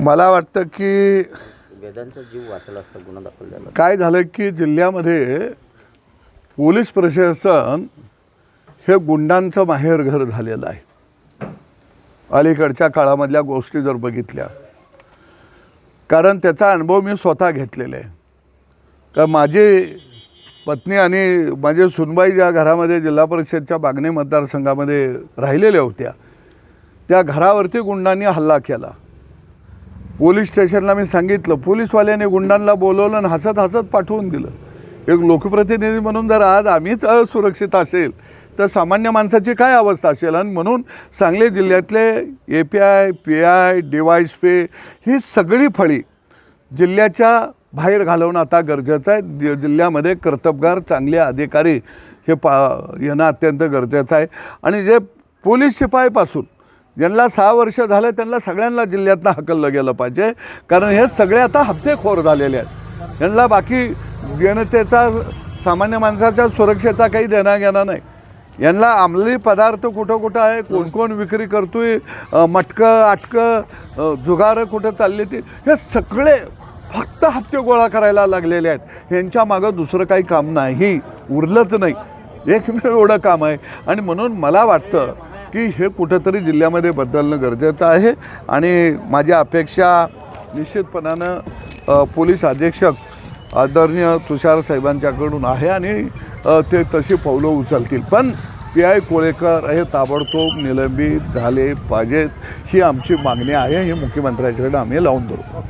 मला वाटतं की वेदांचा जीव वाचला असता गुन्हा दाखल झाला. काय झालं की जिल्ह्यामध्ये पोलीस प्रशासन हे गुंडांचं माहेरघर झालेलं आहे अलीकडच्या काळामधल्या गोष्टी जर बघितल्या. कारण त्याचा अनुभव मी स्वतः घेतलेला आहे. का माझी पत्नी आणि माझे सुनबाई ज्या घरामध्ये जिल्हा परिषदच्या बागणे मतदारसंघामध्ये राहिलेल्या होत्या त्या घरावरती गुंडांनी हल्ला केला. पोलीस स्टेशनला मी सांगितलं, पोलीसवाल्याने गुंडांना बोलवलं आणि हसत हसत पाठवून दिलं. एक लोकप्रतिनिधी म्हणून जर आज आम्हीच असुरक्षित असेल तर सामान्य माणसाची काय अवस्था असेल. आणि म्हणून सांगली जिल्ह्यातले API PI DYSP ही सगळी फळी जिल्ह्याच्या बाहेर घालवणं आता गरजेचं आहे. जिल्ह्यामध्ये कर्तबगार चांगले अधिकारी हे येणं अत्यंत गरजेचं आहे. आणि जे पोलीस शिपाईपासून ज्यांना 6 वर्ष झालं त्यांना सगळ्यांना जिल्ह्यातनं हकललं गेलं पाहिजे. कारण हे सगळे आता हप्तेखोर झालेले आहेत. यांना बाकी जनतेचा सामान्य माणसाच्या सुरक्षेचा काही देणं घेणं नाही. यांना अंमली पदार्थ कुठं कुठं आहे, कोण कोण विक्री करतोय, मटकं आटकं जुगारं कुठं चालली ती, हे सगळे फक्त हप्ते गोळा करायला लागलेले आहेत. यांच्या मागं दुसरं काही काम नाही, उरलंच नाही. एकमेव एवढं काम आहे. आणि म्हणून मला वाटतं की हे कुठंतरी जिल्ह्यामध्ये बदलणं गरजेचं आहे. आणि माझी अपेक्षा निश्चितपणानं पोलीस अधीक्षक आदरणीय तुषार साहेबांच्याकडून आहे आणि ते तशी पावलं उचलतील. पण PI कोळेकर हे ताबडतोब निलंबित झाले पाहिजेत ही आमची मागणी आहे. हे मुख्यमंत्र्यांच्याकडे आम्ही लावून धरू.